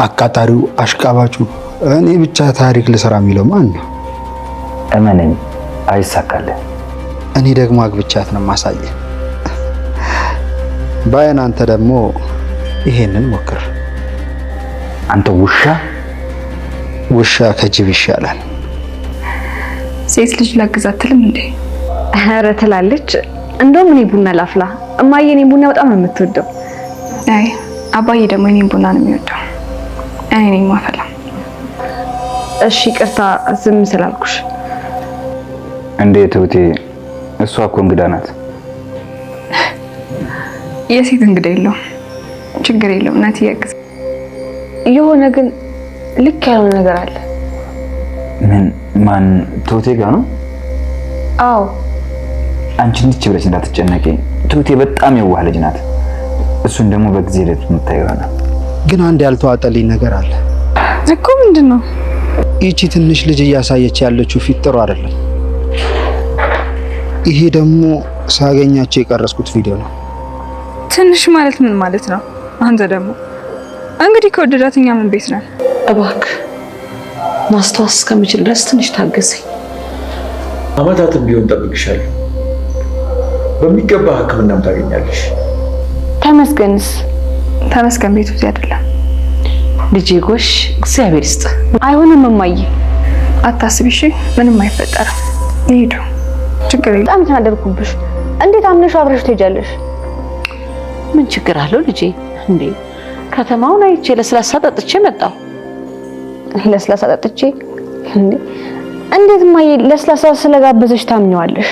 አቃጣሪው፣ አሽቃባጩ እኔ ብቻ ታሪክ ልሰራ የሚለው ማን ነው? እመነኝ አይሳካልህ። እኔ ደግሞ አግብቻት ነው ማሳየ። ባይን አንተ ደግሞ ይሄንን ሞክር። አንተ ውሻ ከጅብ ይሻላል። ሴት ልጅ ላግዛት ትልም እንዴ? ኧረ ትላለች። እንደውም እኔ ቡና ላፍላ። እማዬ እኔ ቡና በጣም ነው የምትወደው። አይ አባዬ ደግሞ እኔ ቡና ነው የሚወደው። እኔ ነኝ ማፈላ። እሺ ይቅርታ ዝም ስላልኩሽ። እንዴት እህቴ? እሷ እኮ እንግዳ ናት። የሴት እንግዳ የለውም። ችግር የለውም። እናት ያግዝ። የሆነ ግን ልክ ያልሆነ ነገር አለ። ማን? ትሁቴ ጋር ነው? አዎ። አንቺ እንድትች ብለሽ እንዳትጨነቂ። ትሁቴ በጣም የዋህ ልጅ ናት። እሱን ደግሞ በጊዜ ሂደት የምታየው ነው። ግን አንድ ያልተዋጠልኝ ነገር አለ እኮ። ምንድን ነው? ይቺ ትንሽ ልጅ እያሳየች ያለችው ፊት ጥሩ አይደለም። ይሄ ደግሞ ሳገኛቸው የቀረስኩት ቪዲዮ ነው። ትንሽ ማለት ምን ማለት ነው? አንተ ደግሞ እንግዲህ ከወደዳት እኛ ምን ቤት ነን? እባክህ ማስተዋስ እስከምችል ድረስ ትንሽ ታገሰኝ። አመታትም ቢሆን ጠብቅሻለሁ። በሚገባ ሕክምናም ታገኛለሽ። ተመስገንስ? ተመስገን ቤቱ እዚህ አይደለም። ልጄ ጎሽ፣ እግዚአብሔር ይስጥ። አይሆንም እማዬ፣ አታስቢ እሺ። ምንም አይፈጠርም። ይሄዱ ችግር የለም። በጣም ተናደድኩብሽ። እንዴት አምነሽ አብረሽ ትሄጃለሽ? ምን ችግር አለው ልጄ? እንዴ ከተማውን አይቼ ለስላሳ ጠጥቼ መጣሁ። ለስላሳ ጠጥቼ? እንዴት እማዬ ለስላሳ ስለጋበዘሽ ታምኘዋለሽ?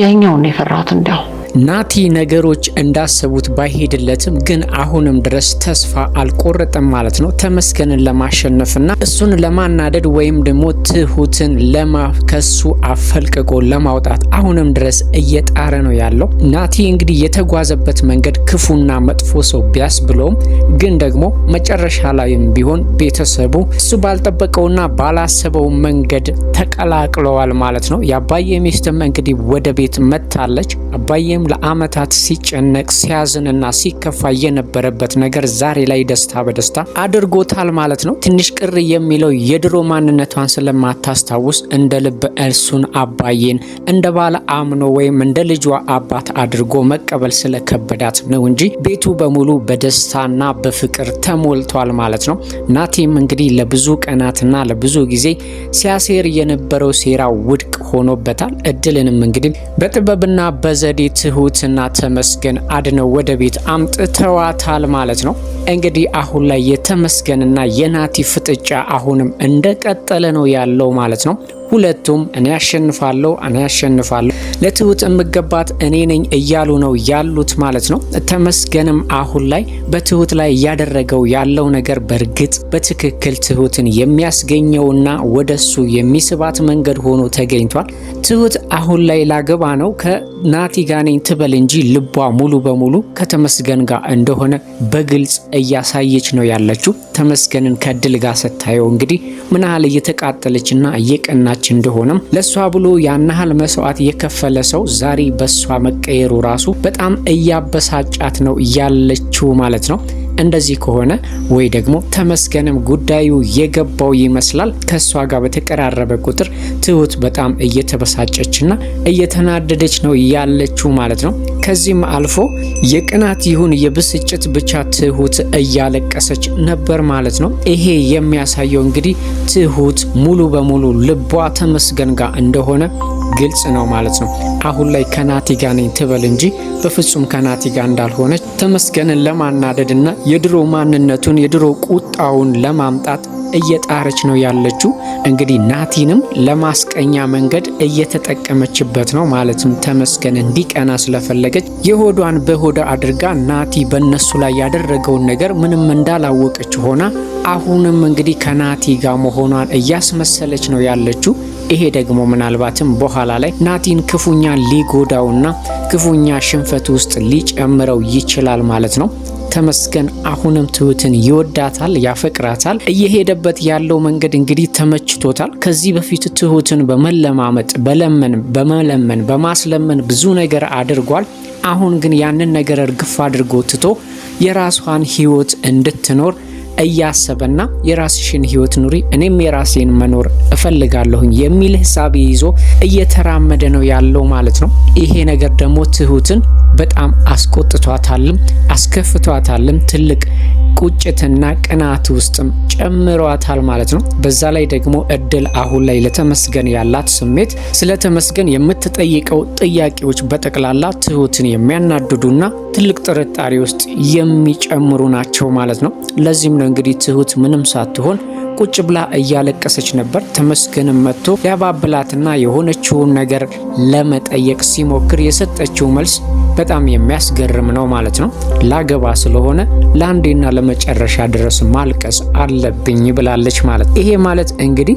ያኛውን ነው የፈራሁት እንዲያው። ናቲ ነገሮች እንዳሰቡት ባይሄድለትም ግን አሁንም ድረስ ተስፋ አልቆረጠም ማለት ነው። ተመስገንን ለማሸነፍና እሱን ለማናደድ ወይም ደግሞ ትሁትን ከሱ አፈልቅቆ ለማውጣት አሁንም ድረስ እየጣረ ነው ያለው። ናቲ እንግዲህ የተጓዘበት መንገድ ክፉና መጥፎ ሰው ቢያስብለውም ግን ደግሞ መጨረሻ ላይም ቢሆን ቤተሰቡ እሱ ባልጠበቀውና ባላሰበው መንገድ ተቀላቅለዋል ማለት ነው። የአባዬ ሚስትም እንግዲህ ወደ ቤት መጥታለች። አባዬ ለአመታት ሲጨነቅ ሲያዝንና ሲከፋ የነበረበት ነገር ዛሬ ላይ ደስታ በደስታ አድርጎታል ማለት ነው። ትንሽ ቅር የሚለው የድሮ ማንነቷን ስለማታስታውስ እንደ ልብ እሱን አባዬን እንደ ባለ አምኖ ወይም እንደ ልጇ አባት አድርጎ መቀበል ስለከበዳት ነው እንጂ ቤቱ በሙሉ በደስታና በፍቅር ተሞልቷል ማለት ነው። ናቲም እንግዲህ ለብዙ ቀናትና ለብዙ ጊዜ ሲያሴር የነበረው ሴራ ውድቅ ሆኖበታል። እድልንም እንግዲህ በጥበብና በዘዴ ትሁትና ተመስገን አድነው ወደ ቤት አምጥተዋታል ማለት ነው። እንግዲህ አሁን ላይ የተመስገንና የናቲ ፍጥጫ አሁንም እንደቀጠለ ነው ያለው ማለት ነው። ሁለቱም እኔ ያሸንፋለሁ ለትሁት የምገባት እኔ ነኝ እያሉ ነው ያሉት ማለት ነው። ተመስገንም አሁን ላይ በትሁት ላይ እያደረገው ያለው ነገር በእርግጥ በትክክል ትሁትን የሚያስገኘውና ወደሱ የሚስባት መንገድ ሆኖ ተገኝቷል። ትሁት አሁን ላይ ላገባ ነው ከናቲ ጋር ነኝ ትበል እንጂ ልቧ ሙሉ በሙሉ ከተመስገን ጋር እንደሆነ በግልጽ እያሳየች ነው ያለችው። ተመስገንን ከድል ጋር ስታየው እንግዲህ ምን ያህል እየተቃጠለችና እየቀናች እንደሆነም ለሷ ብሎ ያናህል መስዋዕት የከፈለ ሰው ዛሬ በሷ መቀየሩ ራሱ በጣም እያበሳጫት ነው ያለችው ማለት ነው። እንደዚህ ከሆነ ወይ ደግሞ ተመስገንም ጉዳዩ የገባው ይመስላል። ከሷ ጋር በተቀራረበ ቁጥር ትሁት በጣም እየተበሳጨችና እየተናደደች ነው ያለችው ማለት ነው። ከዚህም አልፎ የቅናት ይሁን የብስጭት ብቻ ትሁት እያለቀሰች ነበር ማለት ነው። ይሄ የሚያሳየው እንግዲህ ትሁት ሙሉ በሙሉ ልቧ ተመስገን ጋር እንደሆነ ግልጽ ነው ማለት ነው። አሁን ላይ ከናቲ ጋር ነኝ ትበል እንጂ በፍጹም ከናቲ ጋር እንዳልሆነች ተመስገንን ለማናደድና የድሮ ማንነቱን የድሮ ቁጣውን ለማምጣት እየጣረች ነው ያለችው። እንግዲህ ናቲንም ለማስቀኛ መንገድ እየተጠቀመችበት ነው ማለትም ተመስገን እንዲቀና ስለፈለገች የሆዷን በሆዷ አድርጋ ናቲ በነሱ ላይ ያደረገውን ነገር ምንም እንዳላወቀች ሆና አሁንም እንግዲህ ከናቲ ጋር መሆኗን እያስመሰለች ነው ያለችው። ይሄ ደግሞ ምናልባትም በኋላ ላይ ናቲን ክፉኛ ሊጎዳውና ክፉኛ ሽንፈት ውስጥ ሊጨምረው ይችላል ማለት ነው። ተመስገን አሁንም ትሁትን ይወዳታል፣ ያፈቅራታል። እየሄደበት ያለው መንገድ እንግዲህ ተመችቶታል። ከዚህ በፊት ትሁትን በመለማመጥ በመለመን በማስለመን ብዙ ነገር አድርጓል። አሁን ግን ያንን ነገር እርግፍ አድርጎ ትቶ የራሷን ህይወት እንድትኖር እያሰበና የራስሽን ህይወት ኑሪ እኔም የራሴን መኖር እፈልጋለሁኝ የሚል ሐሳብ ይዞ እየተራመደ ነው ያለው ማለት ነው። ይሄ ነገር ደግሞ ትሁትን በጣም አስቆጥቷታልም አስከፍቷታልም ትልቅ ቁጭትና ቅናት ውስጥም ጨምሯታል ማለት ነው። በዛ ላይ ደግሞ እድል አሁን ላይ ለተመስገን ያላት ስሜት ስለተመስገን የምትጠይቀው ጥያቄዎች በጠቅላላ ትሁትን የሚያናድዱና ትልቅ ጥርጣሬ ውስጥ የሚጨምሩ ናቸው ማለት ነው። ለዚህም ነው እንግዲህ ትሁት ምንም ሳትሆን ቁጭ ብላ እያለቀሰች ነበር። ተመስገንም መጥቶ ሊያባብላትና የሆነችውን ነገር ለመጠየቅ ሲሞክር የሰጠችው መልስ በጣም የሚያስገርም ነው ማለት ነው። ላገባ ስለሆነ ለአንዴና ለመጨረሻ ድረስ ማልቀስ አለብኝ ብላለች ማለት። ይሄ ማለት እንግዲህ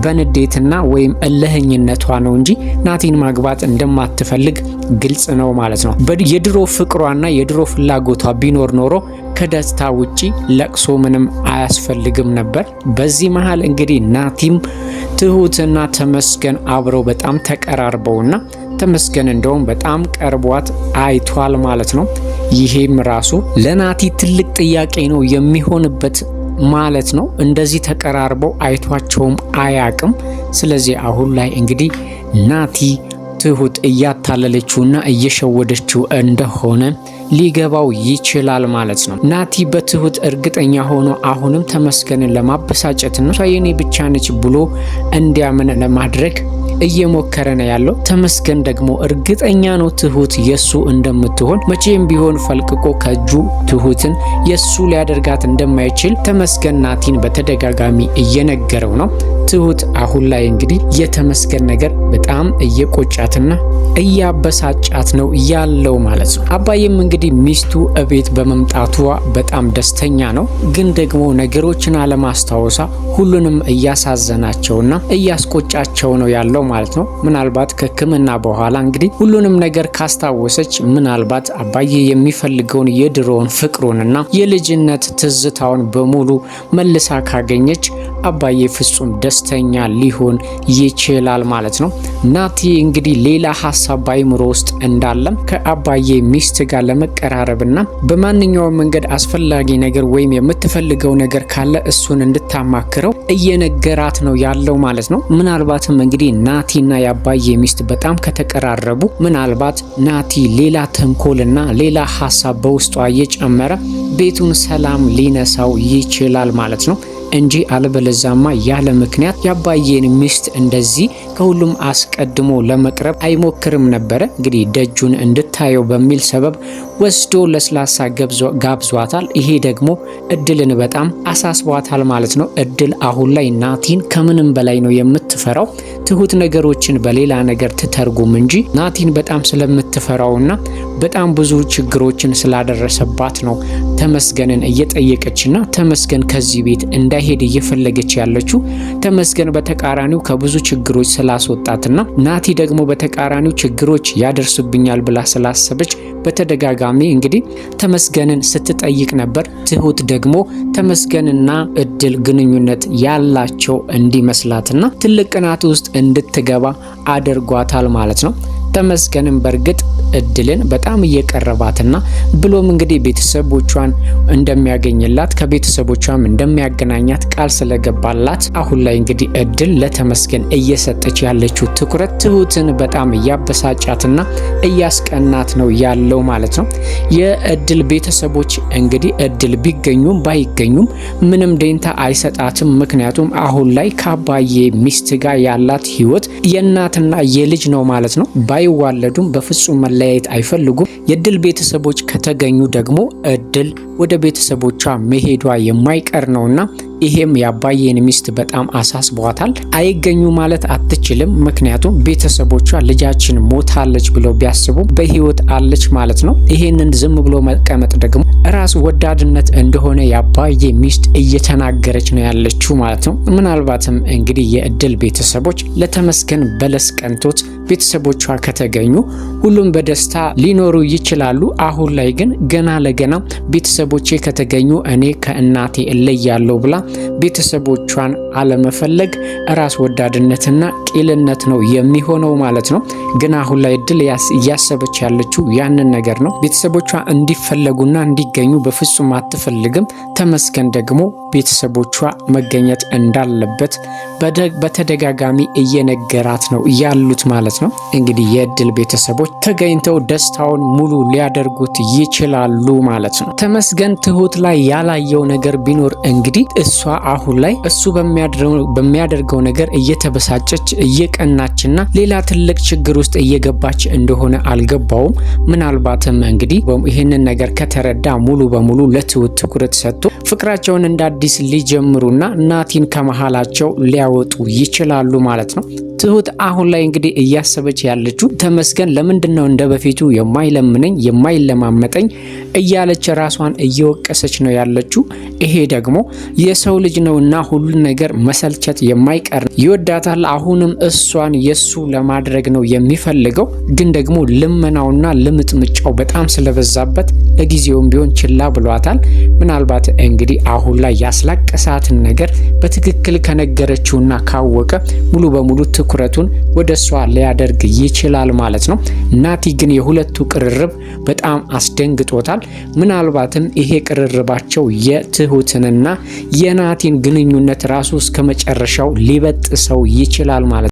በንዴትና ወይም እልህኝነቷ ነው እንጂ ናቲን ማግባት እንደማትፈልግ ግልጽ ነው ማለት ነው። የድሮ ፍቅሯና የድሮ ፍላጎቷ ቢኖር ኖሮ ከደስታ ውጪ ለቅሶ ምንም አያስፈልግም ነበር። በዚህ መሃል እንግዲህ ናቲም ትሁትና ተመስገን አብረው በጣም ተቀራርበውና ተመስገን እንደውም በጣም ቀርቧት አይቷል ማለት ነው። ይሄም ራሱ ለናቲ ትልቅ ጥያቄ ነው የሚሆንበት ማለት ነው። እንደዚህ ተቀራርበው አይቷቸውም አያቅም። ስለዚህ አሁን ላይ እንግዲህ ናቲ ትሁት እያታለለችውና እየሸወደችው እንደሆነ ሊገባው ይችላል ማለት ነው። ናቲ በትሁት እርግጠኛ ሆኖ አሁንም ተመስገንን ለማበሳጨትና እሷ የኔ ብቻ ነች ብሎ እንዲያምን ለማድረግ እየሞከረ ነው ያለው። ተመስገን ደግሞ እርግጠኛ ነው ትሁት የሱ እንደምትሆን መቼም ቢሆን ፈልቅቆ ከእጁ ትሁትን የሱ ሊያደርጋት እንደማይችል ተመስገን ናቲን በተደጋጋሚ እየነገረው ነው። ትሁት አሁን ላይ እንግዲህ የተመስገን ነገር በጣም እየቆጫትና እያበሳጫት ነው ያለው ማለት ነው። አባዬም እንግዲህ ሚስቱ እቤት በመምጣቷ በጣም ደስተኛ ነው። ግን ደግሞ ነገሮችን አለማስታወሳ ሁሉንም እያሳዘናቸውና እያስቆጫቸው ነው ያለው ማለት ነው። ምናልባት ከሕክምና በኋላ እንግዲህ ሁሉንም ነገር ካስታወሰች ምናልባት አባዬ የሚፈልገውን የድሮውን ፍቅሩንና የልጅነት ትዝታውን በሙሉ መልሳ ካገኘች አባዬ ፍጹም ደስተኛ ሊሆን ይችላል ማለት ነው። ናቲ እንግዲህ ሌላ ሀሳብ ባይምሮ ውስጥ እንዳለም ከአባዬ ሚስት ጋር ለመቀራረብና በማንኛውም መንገድ አስፈላጊ ነገር ወይም የምትፈልገው ነገር ካለ እሱን እንድታማክረው እየነገራት ነው ያለው ማለት ነው። ምናልባትም እንግዲህ ናቲና የአባዬ ሚስት በጣም ከተቀራረቡ ምናልባት ናቲ ሌላ ተንኮልና ሌላ ሀሳብ በውስጧ እየጨመረ ቤቱን ሰላም ሊነሳው ይችላል ማለት ነው እንጂ አለበለዛማ ያለ ምክንያት የአባዬን ሚስት እንደዚህ ከሁሉም አስቀድሞ ለመቅረብ አይሞክርም ነበረ። እንግዲህ ደጁን እንድታየው በሚል ሰበብ ወስዶ ለስላሳ ጋብዟታል። ይሄ ደግሞ እድልን በጣም አሳስቧታል ማለት ነው። እድል አሁን ላይ ናቲን ከምንም በላይ ነው የምትፈራው። ትሁት ነገሮችን በሌላ ነገር ትተርጉም እንጂ ናቲን በጣም ስለምትፈራውና በጣም ብዙ ችግሮችን ስላደረሰባት ነው ተመስገንን እየጠየቀችና ተመስገን ከዚህ ቤት እንዳይሄድ እየፈለገች ያለችው። ተመስገን በተቃራኒው ከብዙ ችግሮች ስላስወጣትና ናቲ ደግሞ በተቃራኒው ችግሮች ያደርሱብኛል ብላ ስላሰበች በተደጋጋሚ እንግዲህ ተመስገንን ስትጠይቅ ነበር። ትሁት ደግሞ ተመስገንና እድል ግንኙነት ያላቸው እንዲመስላትና ትልቅ ቅናት ውስጥ እንድትገባ አድርጓታል ማለት ነው። ተመስገንም በርግጥ እድልን በጣም እየቀረባትና ብሎም እንግዲህ ቤተሰቦቿን እንደሚያገኝላት ከቤተሰቦቿም እንደሚያገናኛት ቃል ስለገባላት አሁን ላይ እንግዲህ እድል ለተመስገን እየሰጠች ያለችው ትኩረት ትሁትን በጣም እያበሳጫትና እያስቀናት ነው ያለው ማለት ነው። የእድል ቤተሰቦች እንግዲህ እድል ቢገኙም ባይገኙም ምንም ደንታ አይሰጣትም። ምክንያቱም አሁን ላይ ከአባዬ ሚስት ጋር ያላት ህይወት የእናትና የልጅ ነው ማለት ነው። ባይዋለዱም በፍጹም መለያየት አይፈልጉም። የእድል ቤተሰቦች ከተገኙ ደግሞ እድል ወደ ቤተሰቦቿ መሄዷ የማይቀር ነውና ይሄም የአባዬን ሚስት በጣም አሳስቧታል። አይገኙ ማለት አትችልም። ምክንያቱም ቤተሰቦቿ ልጃችን ሞታለች ብለው ቢያስቡ በህይወት አለች ማለት ነው። ይሄንን ዝም ብሎ መቀመጥ ደግሞ ራስ ወዳድነት እንደሆነ የአባዬ ሚስት እየተናገረች ነው ያለችው ማለት ነው። ምናልባትም እንግዲህ የእድል ቤተሰቦች ለተመስገን በለስ ቀንቶት ቤተሰቦቿ ከተገኙ ሁሉም በደስታ ሊኖሩ ይችላሉ። አሁን ላይ ግን ገና ለገና ቤተሰቦቼ ከተገኙ እኔ ከእናቴ እለያለሁ ብላ ቤተሰቦቿን አለመፈለግ ራስ ወዳድነትና ቂልነት ነው የሚሆነው ማለት ነው። ግን አሁን ላይ እድል እያሰበች ያለችው ያንን ነገር ነው። ቤተሰቦቿ እንዲፈለጉና እንዲገኙ በፍጹም አትፈልግም። ተመስገን ደግሞ ቤተሰቦቿ መገኘት እንዳለበት በተደጋጋሚ እየነገራት ነው ያሉት ማለት ነው። እንግዲህ የእድል ቤተሰቦች ተገኝተው ደስታውን ሙሉ ሊያደርጉት ይችላሉ ማለት ነው። ተመስገን ትሁት ላይ ያላየው ነገር ቢኖር እንግዲህ እሷ አሁን ላይ እሱ በሚያደርገው ነገር እየተበሳጨች እየቀናችና ሌላ ትልቅ ችግር ውስጥ እየገባች እንደሆነ አልገባውም። ምናልባትም እንግዲህ ይህንን ነገር ከተረዳ ሙሉ በሙሉ ለትሁት ትኩረት ሰጥቶ ፍቅራቸውን እንደ አዲስ ሊጀምሩና ናቲን ከመሃላቸው ሊያወጡ ይችላሉ ማለት ነው። ትሁት አሁን ላይ እንግዲህ እያሰበች ያለችው ተመስገን ለምንድነው እንደ በፊቱ የማይለምነኝ የማይለማመጠኝ እያለች ራሷን እየወቀሰች ነው ያለችው። ይሄ ደግሞ የሰው ልጅ ነውና ሁሉ ነገር መሰልቸት የማይቀር ይወዳታል። አሁንም እሷን የሱ ለማድረግ ነው የሚፈልገው። ግን ደግሞ ልመናውና ልምጥምጫው በጣም ስለበዛበት ለጊዜውም ቢሆን ችላ ብሏታል። ምናልባት እንግዲህ አሁን ላይ ያስላቀሳትን ነገር በትክክል ከነገረችውና ካወቀ ሙሉ በሙሉ ትኩረቱን ወደ እሷ ሊያደርግ ይችላል ማለት ነው። ናቲ ግን የሁለቱ ቅርርብ በጣም አስደንግጦታል። ምናልባትም ይሄ ቅርርባቸው የትሁትንና የናቲን ግንኙነት ራሱ እስከ መጨረሻው ሊበጥሰው ይችላል ማለት ነው።